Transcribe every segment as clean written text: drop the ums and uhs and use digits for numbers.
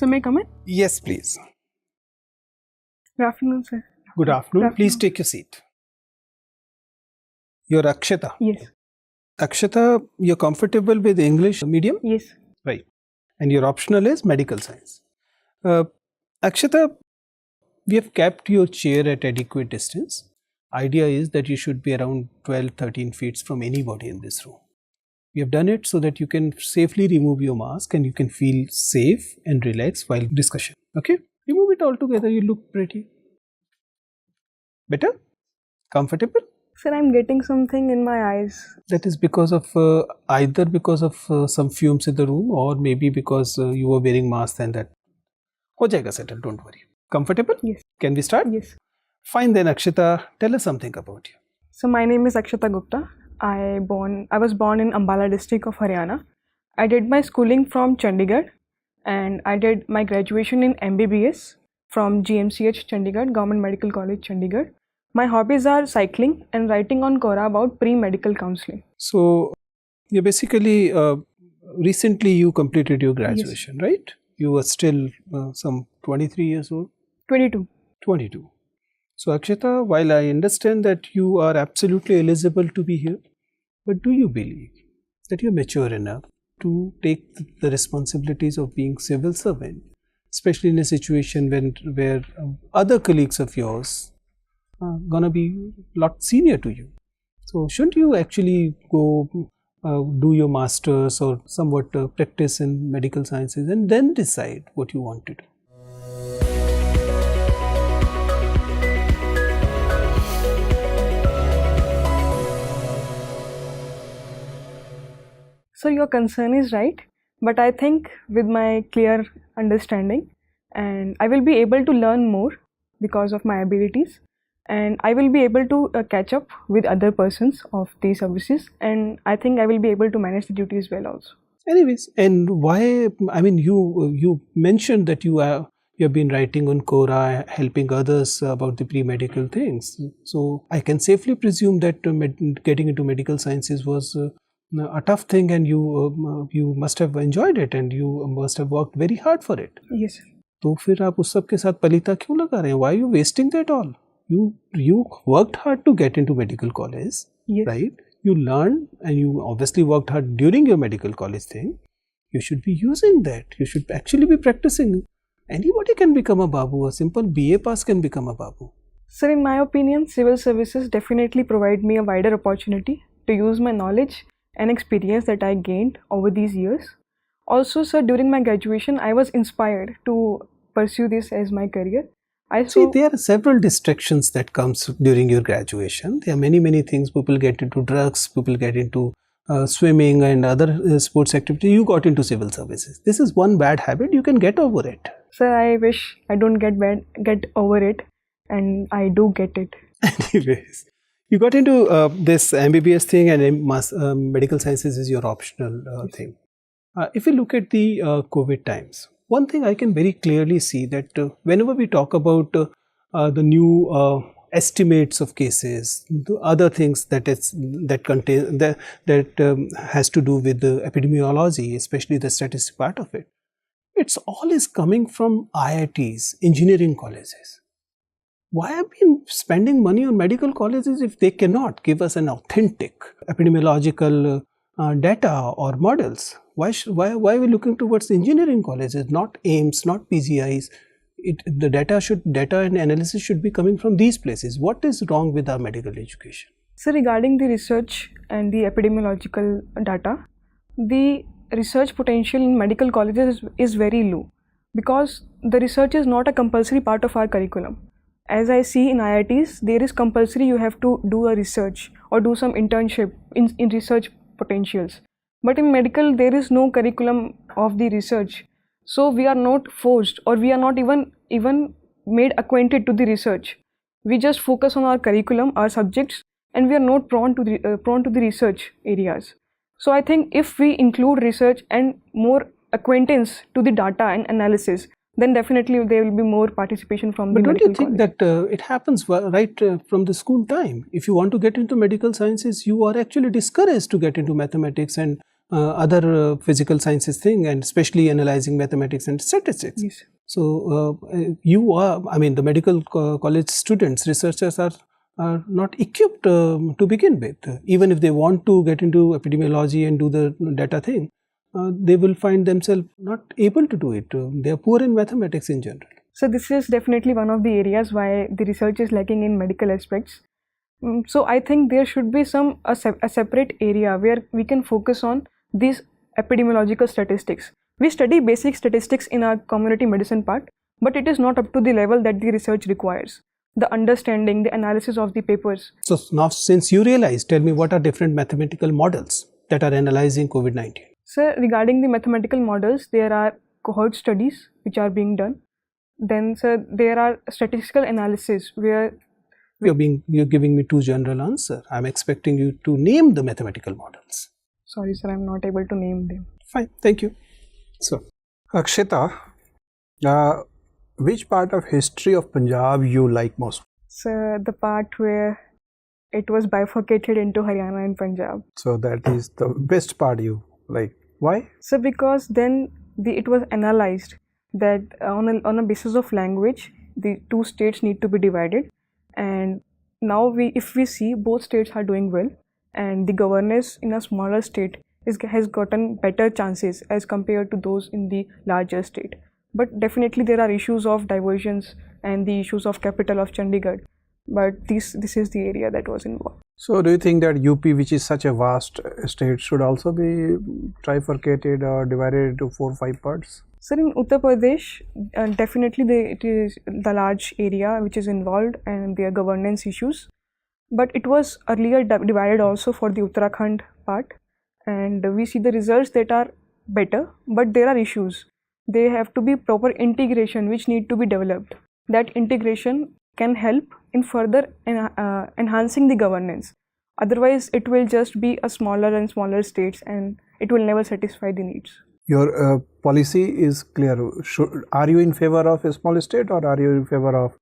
So may I come in? Yes, please. Good afternoon, sir. Good afternoon. Good Please afternoon. take your seat. You're Akshita. Yes. Akshita, you're comfortable with English medium? Yes. Right. And your optional is medical science. Akshita, we have kept your chair at adequate distance. Idea is that you should be around 12-13 feet from anybody in this room. We have done it so that you can safely remove your mask and you can feel safe and relaxed while discussion. Okay? Remove it all together. You look pretty. Better? Comfortable? Sir, I'm getting something in my eyes. That is because of either because of some fumes in the room or maybe because you were wearing mask and that. Ho jayega settle, don't worry. Comfortable? Yes. Can we start? Yes. Fine then, Akshita, tell us something about you. So my name is Akshita Gupta. I was born in Ambala district of Haryana. I did my schooling from Chandigarh and I did my graduation in MBBS from GMCH Chandigarh, Government Medical College Chandigarh. My hobbies are cycling and writing on Quora about pre-medical counseling. So, you basically, recently you completed your graduation, right? You were still some 23 years old? 22. 22. So, Akshita, while I understand that you are absolutely eligible to be here, but do you believe that you're mature enough to take the responsibilities of being civil servant, especially in a situation where other colleagues of yours are gonna be a lot senior to you? So shouldn't you actually go do your masters or somewhat practice in medical sciences and then decide what you want to do? So your concern is right, but I think with my clear understanding and I will be able to learn more because of my abilities and I will be able to catch up with other persons of these services and I think I will be able to manage the duties well also. Anyways, and why, I mean, you mentioned that you have been writing on Quora, helping others about the pre-medical things. So I can safely presume that getting into medical sciences was a tough thing and you must have enjoyed it and you must have worked very hard for it. Yes. तो फिर आप उस सब के साथ पलीता क्यों लगा रहे हैं? Why are you wasting that all? You worked hard to get into medical college, Yes. right? You learned and you obviously worked hard during your medical college thing. You should be using that. You should actually be practicing. Anybody can become a babu. A simple BA pass can become a babu. Sir, in my opinion, civil services definitely provide me a wider opportunity to use my knowledge and experience that I gained over these years. Also, sir, during my graduation, I was inspired to pursue this as my career. See, there are several distractions that comes during your graduation. There are many things. People get into drugs, people get into swimming and other sports activities. You got into civil services. This is one bad habit. You can get over it. Sir, I wish I don't get over it, and I do get it. Anyways, you got into this MBBS thing, and medical sciences is your optional thing. If you look at the COVID times, one thing I can very clearly see that whenever we talk about the new estimates of cases, the other things that has to do with the epidemiology, especially the statistic part of it, it's all is coming from IITs, engineering colleges. Why have been spending money on medical colleges if they cannot give us an authentic epidemiological data or models? Why are we looking towards engineering colleges, not AIIMS, not PGIs? The data and analysis should be coming from these places. What is wrong with our medical education? So regarding the research and the epidemiological data, the research potential in medical colleges is very low because the research is not a compulsory part of our curriculum. As I see in IITs, there is compulsory you have to do a research or do some internship in research potentials. But in medical, there is no curriculum of the research. So we are not forced or we are not even made acquainted to the research. We just focus on our curriculum, our subjects, and we are not prone to the research areas. So I think if we include research and more acquaintance to the data and analysis, then definitely there will be more participation from the medical college. But don't you think that it happens right from the school time? If you want to get into medical sciences, you are actually discouraged to get into mathematics and other physical sciences thing, and especially analyzing mathematics and statistics. Yes. So you are, I mean, the medical college students, researchers are not equipped to begin with. Even if they want to get into epidemiology and do the data thing, they will find themselves not able to do it. They are poor in mathematics in general. So this is definitely one of the areas why the research is lacking in medical aspects. So I think there should be a separate area where we can focus on these epidemiological statistics. We study basic statistics in our community medicine part, but it is not up to the level that the research requires. The understanding, the analysis of the papers. So now, since you realize, tell me what are different mathematical models that are analyzing COVID-19? Sir, regarding the mathematical models, there are cohort studies which are being done. Then, sir, there are statistical analysis where you're giving me two general answers. I'm expecting you to name the mathematical models. Sorry, sir, I'm not able to name them. Fine, thank you. So, Akshita, which part of history of Punjab you like most? Sir, the part where it was bifurcated into Haryana and Punjab. So that is the best part you like. Why? So because then it was analyzed that on a basis of language, the two states need to be divided, and now if we see both states are doing well, and the governance in a smaller state has gotten better chances as compared to those in the larger state. But definitely there are issues of diversions and the issues of capital of Chandigarh. But this is the area that was involved. So do you think that UP, which is such a vast state, should also be trifurcated or divided into 4 or 5 parts? Sir, in Uttar Pradesh, definitely it is the large area which is involved and their governance issues. But it was earlier divided also for the Uttarakhand part, and we see the results that are better, but there are issues. There have to be proper integration which need to be developed. That integration can help in further enhancing the governance. Otherwise, it will just be a smaller and smaller states, and it will never satisfy the needs. Your policy is clear. Are you in favor of a small state or are you in favor of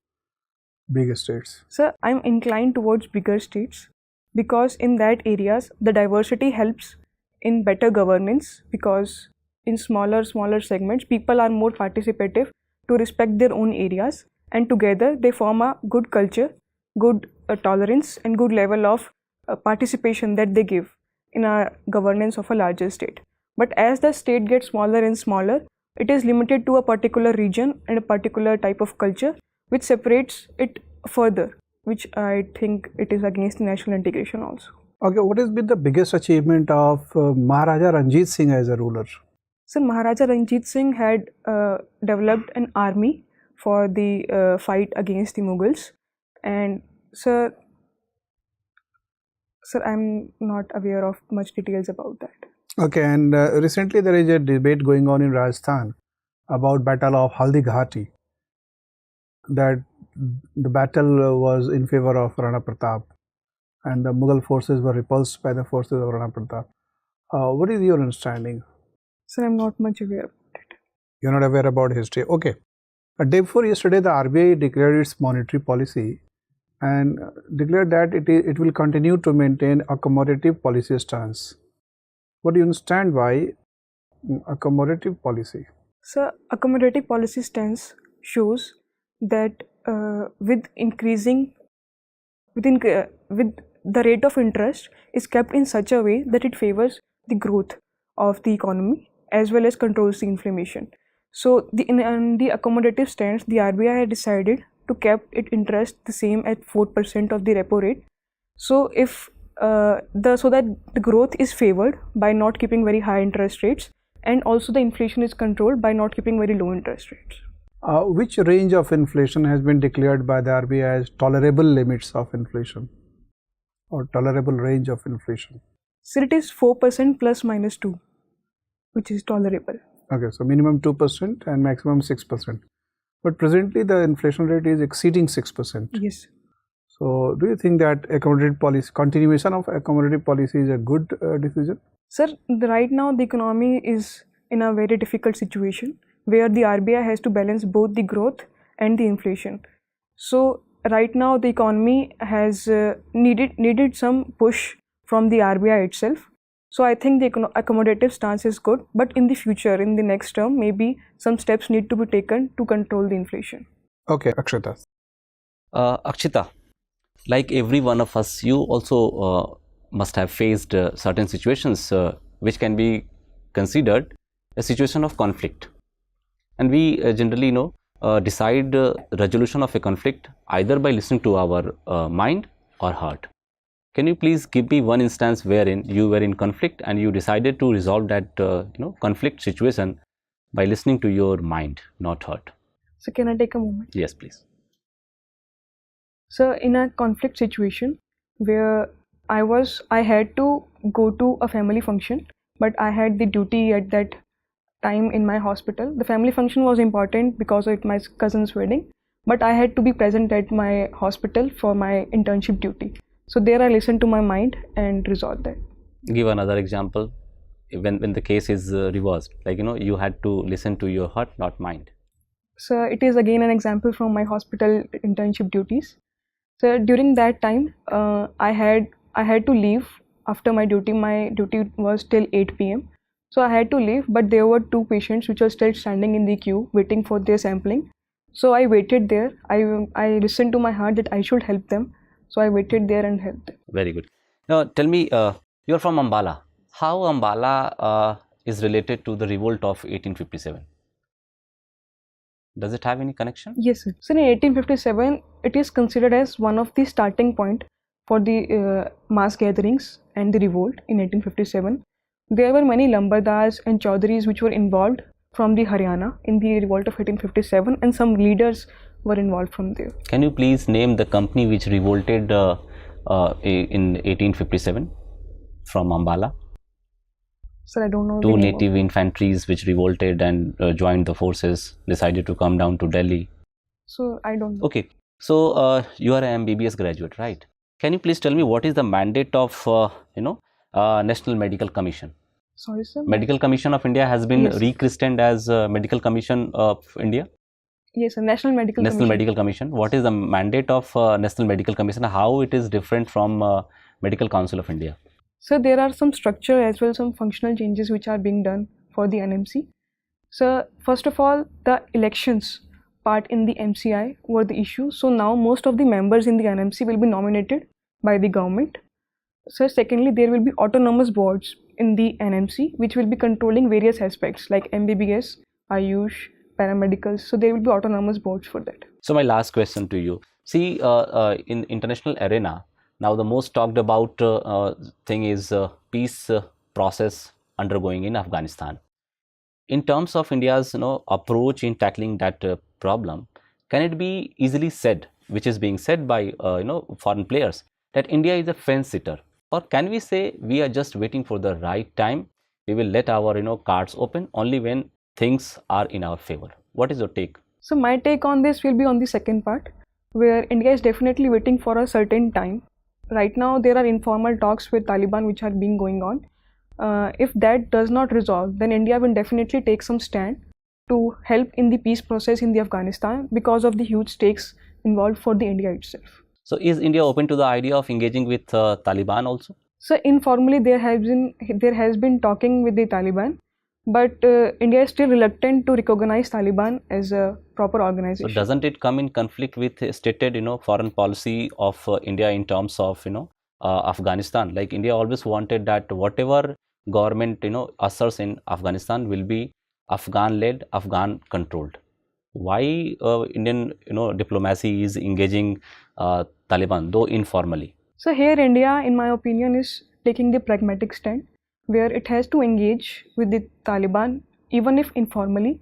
bigger states? Sir, I'm inclined towards bigger states because in that areas the diversity helps in better governance, because in smaller segments people are more participative to respect their own areas, and together they form a good culture, good tolerance and good level of participation that they give in a governance of a larger state. But as the state gets smaller and smaller, it is limited to a particular region and a particular type of culture, which separates it further, which I think it is against national integration also. Okay, what has been the biggest achievement of Maharaja Ranjit Singh as a ruler? So Maharaja Ranjit Singh had developed an army for the fight against the Mughals, and sir, I'm not aware of much details about that. Okay, and recently there is a debate going on in Rajasthan about Battle of Haldi Ghati, that the battle was in favor of Rana Pratap and the Mughal forces were repulsed by the forces of Rana Pratap. What is your understanding? Sir, I'm not much aware about it. You're not aware about history. Okay. A day before yesterday, the RBI declared its monetary policy and declared that it will continue to maintain accommodative policy stance. What do you understand by accommodative policy? So, accommodative policy stance shows that with the rate of interest is kept in such a way that it favors the growth of the economy as well as controls the inflation. So, in the accommodative stance, the RBI had decided to keep its interest the same at 4% of the repo rate. So, if so that the growth is favored by not keeping very high interest rates, and also the inflation is controlled by not keeping very low interest rates. Which range of inflation has been declared by the RBI as tolerable limits of inflation or tolerable range of inflation? So it is 4% plus minus 2, which is tolerable. Okay, so minimum 2% and maximum 6%. But presently the inflation rate is exceeding 6%. Yes. So do you think that accommodative policy, continuation of accommodative policy is a good decision? Sir, right now the economy is in a very difficult situation where the RBI has to balance both the growth and the inflation. So right now the economy has needed some push from the RBI itself, So I think the accommodative stance is good, but in the future, in the next term, maybe some steps need to be taken to control the inflation. Okay, Akshita. Akshita, like every one of us, you also must have faced certain situations which can be considered a situation of conflict. And we generally decide resolution of a conflict either by listening to our mind or heart. Can you please give me one instance wherein you were in conflict and you decided to resolve that conflict situation by listening to your mind, not heart? So can I take a moment? Yes, please. So in a conflict situation where I had to go to a family function, but I had the duty at that time in my hospital. The family function was important because of my cousin's wedding, but I had to be present at my hospital for my internship duty. So there I listened to my mind and resolved that. Give another example when the case is reversed, like you had to listen to your heart, not mind. So it is again an example from my hospital internship duties. So during that time, I had to leave after my duty. My duty was till 8 p.m. So I had to leave, but there were 2 patients which were still standing in the queue waiting for their sampling. So I waited there. I listened to my heart that I should help them. So I waited there and helped them. Very good. Now tell me, you are from Ambala. How Ambala is related to the revolt of 1857? Does it have any connection? Yes, sir. So in 1857, it is considered as one of the starting point for the mass gatherings and the revolt in 1857. There were many Lambardars and Chaudharis which were involved from the Haryana in the revolt of 1857, and some leaders were involved from there. Can you please name the company which revolted in 1857 from Ambala? Sir, I don't know. 2 native infantries which revolted and joined the forces, decided to come down to Delhi. So I don't know. Okay, so you are an MBBS graduate, right? Can you please tell me what is the mandate of National Medical Commission? Sorry, sir. Medical Commission of India has been Yes. rechristened as Medical Commission of India. Yes, sir. National Medical National Commission. Medical Commission. What is the mandate of National Medical Commission? How it is different from Medical Council of India? So there are some structure as well some functional changes which are being done for the NMC. So first of all, the elections part in the MCI were the issue. So now most of the members in the NMC will be nominated by the government. So secondly, there will be autonomous boards in the NMC which will be controlling various aspects like MBBS, Ayush, paramedicals. So there will be autonomous boards for that. So my last question to you. See, in international arena, now the most talked about thing is peace process undergoing in Afghanistan. In terms of India's approach in tackling that problem, can it be easily said, which is being said by foreign players, that India is a fence sitter? Or can we say we are just waiting for the right time? We will let our cards open only when things are in our favor. What is your take? So my take on this will be on the second part, where India is definitely waiting for a certain time. Right now there are informal talks with Taliban which are being going on. If that does not resolve, then India will definitely take some stand to help in the peace process in the Afghanistan because of the huge stakes involved for the India itself. So is India open to the idea of engaging with Taliban also? So informally there has been talking with the Taliban, but India is still reluctant to recognize Taliban as a proper organization. So doesn't it come in conflict with stated foreign policy of India in terms of Afghanistan? Like India always wanted that whatever government ushers in Afghanistan will be Afghan led, Afghan controlled. Why Indian diplomacy is engaging Taliban, though informally? So here India, in my opinion, is taking the pragmatic stand where it has to engage with the Taliban, even if informally,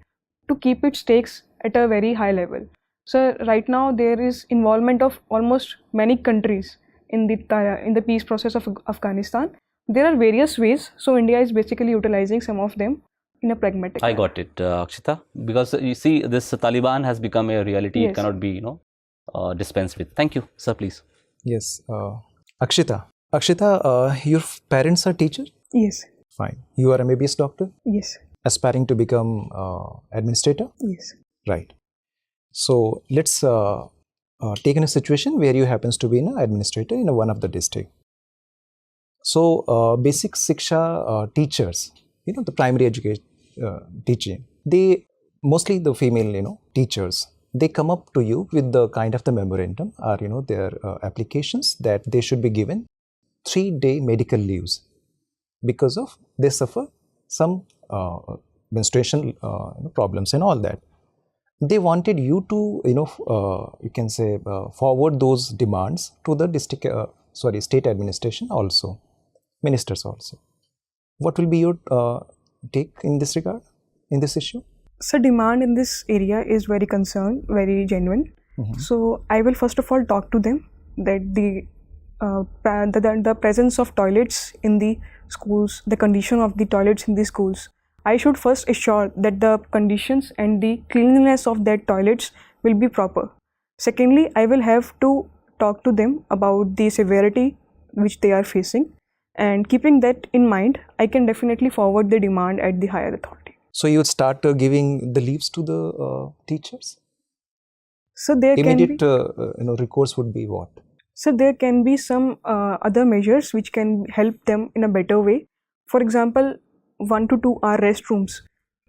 to keep its stakes at a very high level. So right now there is involvement of almost many countries in the peace process of Afghanistan. There are various ways, so India is basically utilizing some of them in a pragmatic I manner. got it, Akshita, because you see this Taliban has become a reality. Yes. It cannot be dispensed with. Thank you, sir, please. Yes, Akshita. Akshita, your parents are teachers? Yes, Fine. You are a MBBS doctor, yes, aspiring to become administrator? yes. Right. So let's take in a situation where you happens to be an administrator in one of the district. So basic Shiksha teachers, the primary education teaching, they mostly the female, teachers, they come up to you with the kind of the memorandum or their applications that they should be given 3-day medical leaves because of they suffer some menstruation problems and all that. They wanted you to you can say forward those demands to the state administration also, ministers also. What will be your take in this regard, in this issue? So demand in this area is very concerned, very genuine. So I will first of all talk to them that the presence of toilets in the schools, the condition of the toilets in the schools. I should first assure that the conditions and the cleanliness of that toilets will be proper. Secondly, I will have to talk to them about the severity which they are facing, and keeping that in mind, I can definitely forward the demand at the higher authority. So you would start giving the leaves to the teachers? So there Immediate can be recourse would be what? So there can be some other measures which can help them in a better way. For example, 1 to 2 hour restrooms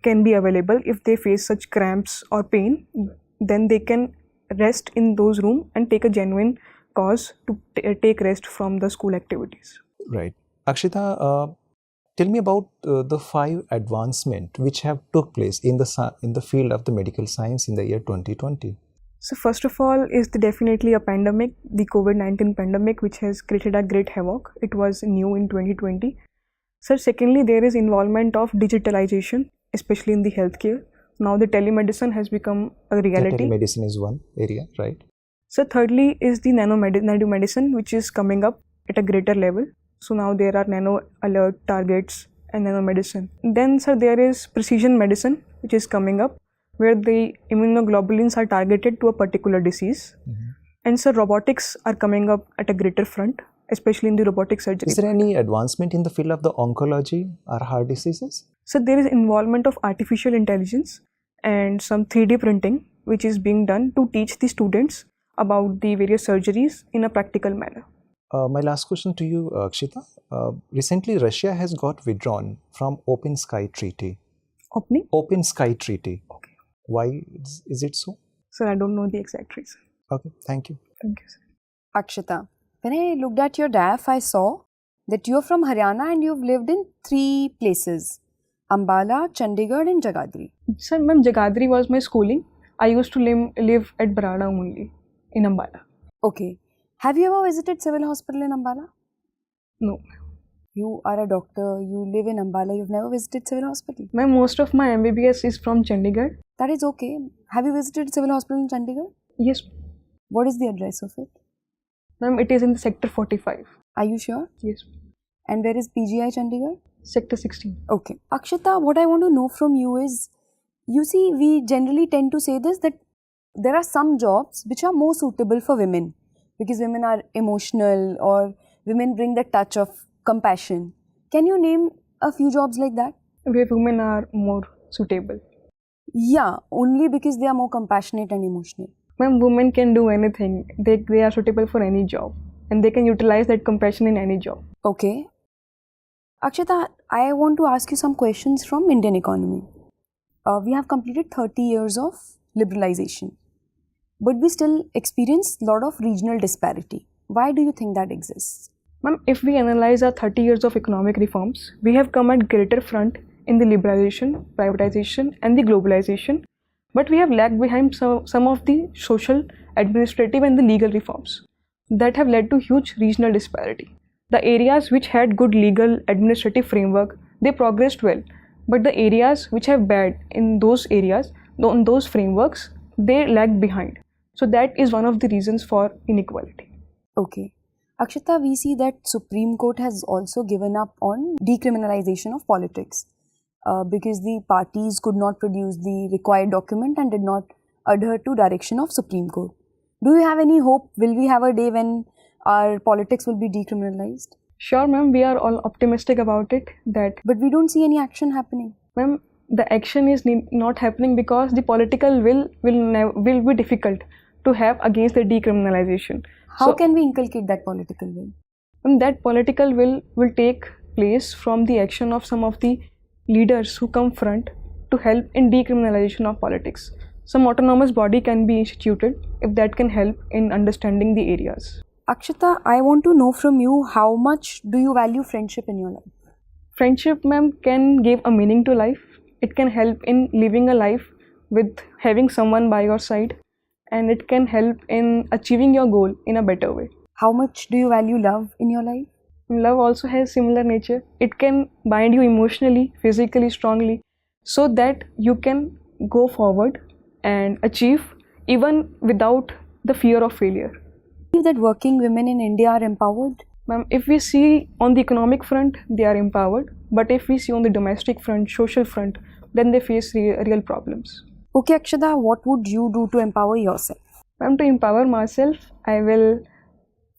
can be available. If they face such cramps or pain, then they can rest in those rooms and take a genuine cause to take rest from the school activities. Right. Akshita, tell me about the 5 advancements which have took place in the field of the medical science in the year 2020. So first of all is definitely a pandemic, the COVID-19 pandemic, which has created a great havoc. It was new in 2020. So secondly, there is involvement of digitalization, especially in the healthcare. Now the telemedicine has become a reality. Telemedicine is one area, right? So thirdly is the nanomedicine, which is coming up at a greater level. So now there are nano alert targets and nanomedicine. Then sir, there is precision medicine, which is coming up, where the immunoglobulins are targeted to a particular disease. And so robotics are coming up at a greater front, especially in the robotic surgery. Is there any advancement in the field of the oncology or heart diseases? So there is involvement of artificial intelligence and some 3D printing, which is being done to teach the students about the various surgeries in a practical manner. My last question to you, Akshita. Recently, Russia has got withdrawn from Open Sky Treaty. Open Sky Treaty. Okay. Why is it so? Sir, I don't know the exact reason. Okay, thank you. Thank you, sir. Akshita, when I looked at your DAF, I saw that you're from Haryana and you've lived in 3 places: Ambala, Chandigarh and Jagadri. Sir, ma'am, Jagadri was my schooling. I used to live at Barada only, in Ambala. Okay. Have you ever visited Civil Hospital in Ambala? No. You are a doctor, you live in Ambala, you've never visited Civil Hospital? Ma'am, most of my MBBS is from Chandigarh. That is okay. Have you visited Civil Hospital in Chandigarh? Yes. What is the address of it? Ma'am, it is in Sector 45. Are you sure? Yes. And where is PGI Chandigarh? Sector 16. Okay. Akshita, what I want to know from you is, you see, we generally tend to say this, that there are some jobs which are more suitable for women because women are emotional or women bring the touch of compassion. Can you name a few jobs like that? Where women are more suitable. Yeah, only because they are more compassionate and emotional. Ma'am, women can do anything. They are suitable for any job. And they can utilize that compassion in any job. Okay. Akshita, I want to ask you some questions from Indian economy. We have completed 30 years of liberalization, but we still experience a lot of regional disparity. Why do you think that exists? Ma'am, if we analyze our 30 years of economic reforms, we have come at greater front in the liberalization, privatization and the globalization, but we have lagged behind some of the social, administrative and the legal reforms that have led to huge regional disparity. The areas which had good legal administrative framework, they progressed well, but the areas which have bad in those areas, in those frameworks, they lagged behind. So that is one of the reasons for inequality. Okay. Akshita, we see that Supreme Court has also given up on decriminalization of politics because the parties could not produce the required document and did not adhere to direction of Supreme Court. Do you have any hope? Will we have a day when our politics will be decriminalized? Sure, ma'am, we are all optimistic about it. But we don't see any action happening. Ma'am, the action is not happening because the political will be difficult to have against the decriminalization. How can we inculcate that political will? And that political will take place from the action of some of the leaders who come front to help in decriminalization of politics. Some autonomous body can be instituted if that can help in understanding the areas. Akshita, I want to know from you, how much do you value friendship in your life? Friendship, ma'am, can give a meaning to life. It can help in living a life with having someone by your side, and it can help in achieving your goal in a better way. How much do you value love in your life? Love also has similar nature. It can bind you emotionally, physically, strongly, so that you can go forward and achieve even without the fear of failure. Do you believe that working women in India are empowered? Ma'am, if we see on the economic front, they are empowered. But if we see on the domestic front, social front, then they face real problems. Okay, Akshita, what would you do to empower yourself? Ma'am, to empower myself, I will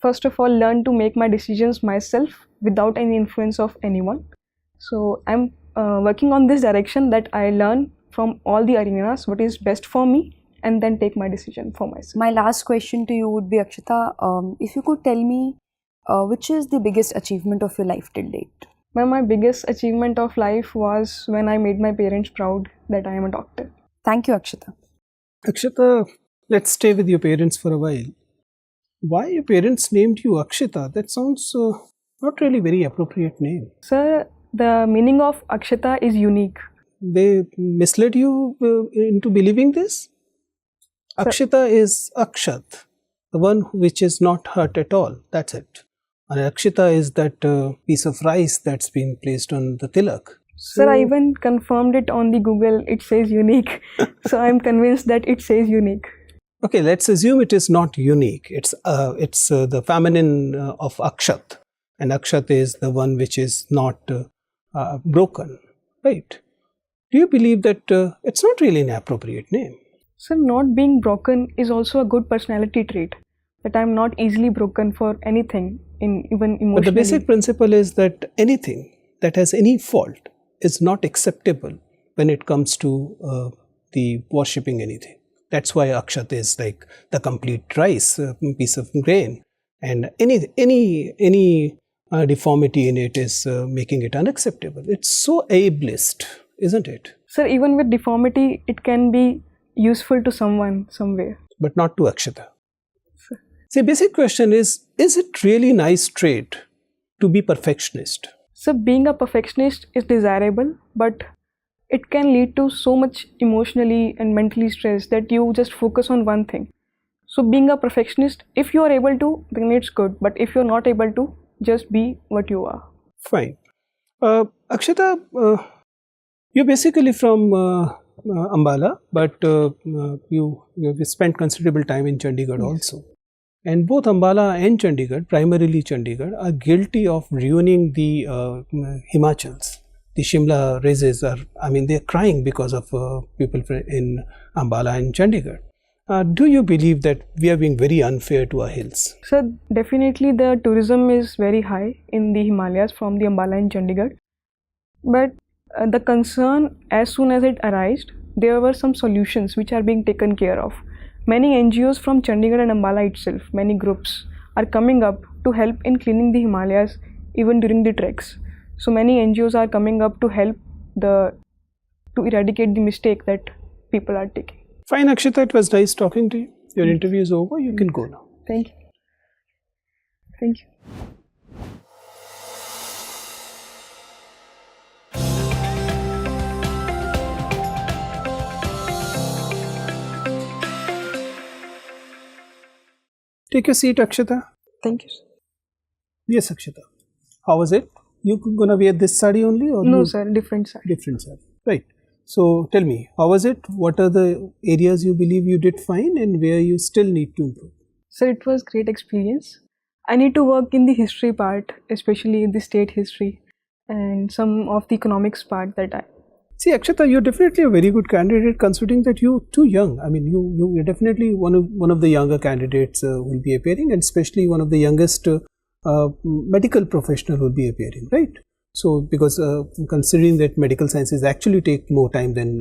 first of all learn to make my decisions myself without any influence of anyone. So I'm working on this direction, that I learn from all the arenas what is best for me and then take my decision for myself. My last question to you would be, Akshita, if you could tell me which is the biggest achievement of your life till date? Ma'am, my biggest achievement of life was when I made my parents proud that I am a doctor. Thank you, Akshita. Akshita, let's stay with your parents for a while. Why your parents named you Akshita? That sounds not really very appropriate name. Sir, the meaning of Akshita is unique. They misled you into believing this? Sir, Akshita is Akshat, the one which is not hurt at all. That's it. And Akshita is that piece of rice that's been placed on the tilak. Sir, I even confirmed it on the Google. It says unique. So I'm convinced that it says unique. Okay, let's assume it is not unique. It's the feminine of Akshat, and Akshat is the one which is not broken, right? Do you believe that it's not really an appropriate name? Sir, not being broken is also a good personality trait. That I'm not easily broken for anything, in even emotionally. But the basic principle is that anything that has any fault is not acceptable when it comes to the worshipping anything. That's why Akshat is like the complete rice, piece of grain, and any deformity in it is making it unacceptable. It's so ableist, isn't it? Sir, even with deformity, it can be useful to someone somewhere. But not to Akshita. See, basic question is it really nice trait to be perfectionist? So being a perfectionist is desirable, but it can lead to so much emotionally and mentally stress that you just focus on one thing. So being a perfectionist, if you are able to, then it's good. But if you're not able to, just be what you are. Fine. Akshita, you're basically from Ambala, but you spent considerable time in Chandigarh also. And both Ambala and Chandigarh, primarily Chandigarh, are guilty of ruining the Himachals. The Shimla races they're crying because of people in Ambala and Chandigarh. Do you believe that we are being very unfair to our hills? So definitely the tourism is very high in the Himalayas from the Ambala and Chandigarh. But the concern, as soon as it arose, there were some solutions which are being taken care of. Many NGOs from Chandigarh and Ambala itself, many groups, are coming up to help in cleaning the Himalayas even during the treks. So many NGOs are coming up to help to eradicate the mistake that people are taking. Fine, Akshita, it was nice talking to you. Your interview is over. You can go now. Thank you. Thank you. Take your seat, Akshita. Thank you, sir. Yes, Akshita. How was it? You gonna wear this sari only, or No, sir, different side. Different sari, right? So tell me, how was it? What are the areas you believe you did fine, and where you still need to improve? Sir, it was great experience. I need to work in the history part, especially the state history, and some of the economics part that I. See, Akshita, you're definitely a very good candidate, considering that you're too young. I mean, you're definitely one of the younger candidates who will be appearing, and especially one of the youngest medical professional will be appearing, right? So, because considering that medical sciences actually take more time than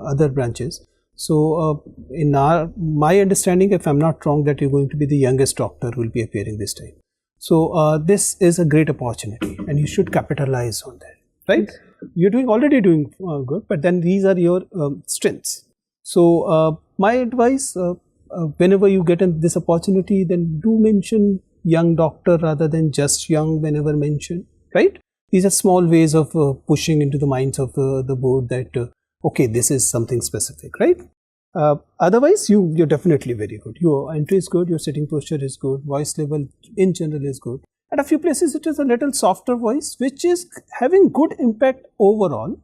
other branches, so in my understanding, if I'm not wrong, that you're going to be the youngest doctor who will be appearing this time. So this is a great opportunity and you should capitalize on that, right? You're already doing good, but then these are your strengths. So my advice, whenever you get this opportunity, then do mention young doctor rather than just young whenever mentioned, right? These are small ways of pushing into the minds of the board that, okay, this is something specific, right? Otherwise, you're definitely very good. Your entry is good, your sitting posture is good, voice level in general is good. At a few places, it is a little softer voice, which is having good impact overall.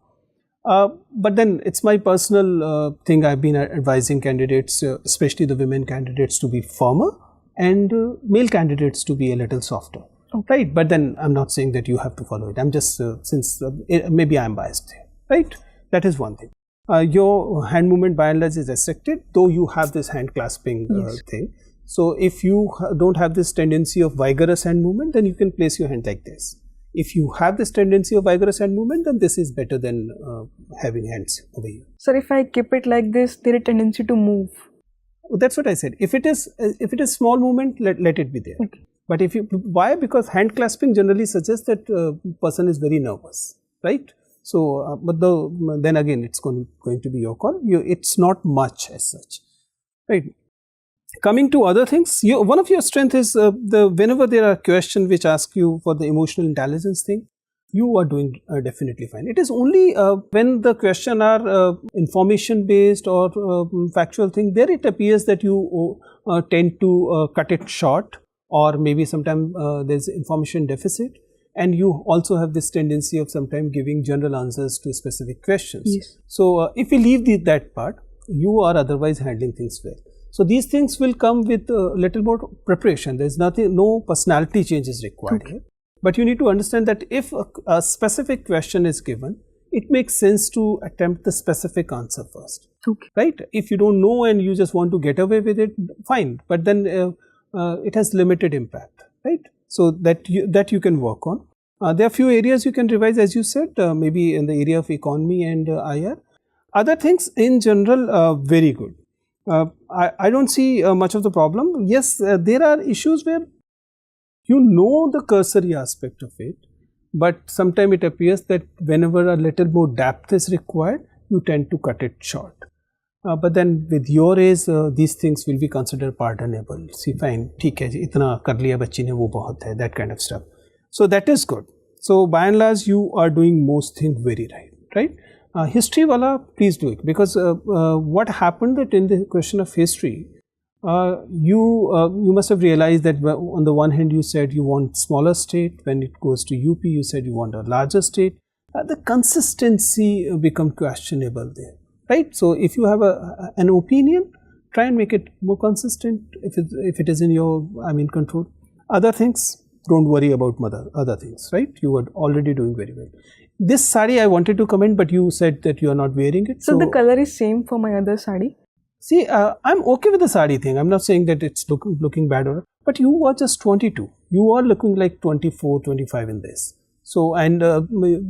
But then it's my personal thing. I've been advising candidates, especially the women candidates, to be firmer and male candidates to be a little softer. Okay. Right? But then I'm not saying that you have to follow it. I'm just, maybe I'm biased here, right? That is one thing. Your hand movement by and large is restricted, though you have this hand clasping thing. So if you don't have this tendency of vigorous hand movement, then you can place your hand like this. If you have this tendency of vigorous hand movement, then this is better than having hands over here. Sir, if I keep it like this, there is a tendency to move. That's what I said. If it is small movement, let it be there. Okay. But why? Because hand clasping generally suggests that person is very nervous, right? So, but then again, it's going to be your call. It's not much as such, right? Coming to other things, one of your strengths is whenever there are questions which ask you for the emotional intelligence thing, you are doing definitely fine. It is only when the question are information based or factual thing, there it appears that you tend to cut it short, or maybe sometimes there's information deficit, and you also have this tendency of sometimes giving general answers to specific questions. Yes. So if we leave that part, you are otherwise handling things well. So these things will come with a little more preparation. There's no personality change is required here. But you need to understand that if a specific question is given, it makes sense to attempt the specific answer first, right? If you don't know and you just want to get away with it, fine. But then it has limited impact, right? So that you can work on. There are few areas you can revise, as you said, maybe in the area of economy and IR. Other things in general, very good. I don't see much of the problem. Yes, there are issues where you know the cursory aspect of it, but sometimes it appears that whenever a little more depth is required, you tend to cut it short. But then with your age, these things will be considered pardonable. See, fine, theek hai ji, itna kar liya bachchi ne, wo bahut hai, that kind of stuff. So that is good. So by and large, you are doing most things very right? History wala, please do it, because what happened that in the question of history, you must have realized that on the one hand you said you want smaller state, when it goes to UP you said you want a larger state. The consistency become questionable there, right? So if you have an opinion, try and make it more consistent if it is in your control. Other things, don't worry about other things, right? You are already doing very well. This sari I wanted to comment, but you said that you are not wearing it. So the color is same for my other sari? See, I'm okay with the sari thing. I'm not saying that it's looking bad, but you are just 22. You are looking like 24, 25 in this. So, and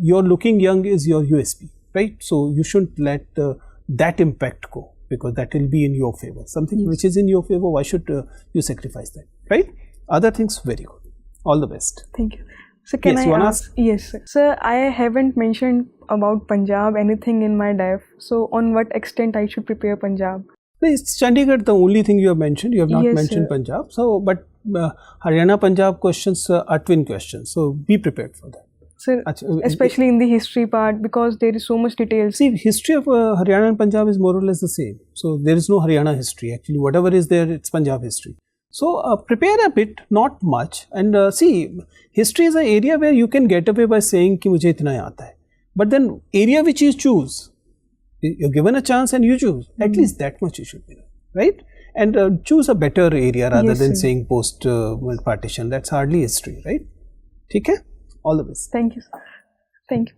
your looking young is your USP, right? So you shouldn't let that impact go, because that will be in your favor. Something which is in your favor, why should you sacrifice that, right? Other things, very good. All the best. Thank you. So can I ask? Yes, sir. Sir, I haven't mentioned about Punjab anything in my dive. So on what extent I should prepare Punjab? It's Chandigarh, the only thing you have mentioned. You have not mentioned Punjab. So, but Haryana, Punjab questions are twin questions. So be prepared for that. Sir, especially in the history part, because there is so much details. See, history of Haryana and Punjab is more or less the same. So there is no Haryana history. Actually, whatever is there, it's Punjab history. So prepare a bit, not much. And see, history is an area where you can get away by saying ki mujhe itna aata hai. But then area which you choose, you're given a chance and you choose. At least that much you should be, right? And choose a better area rather than saying post partition. That's hardly history, right? Okay? All the best. Thank you, sir. Thank you.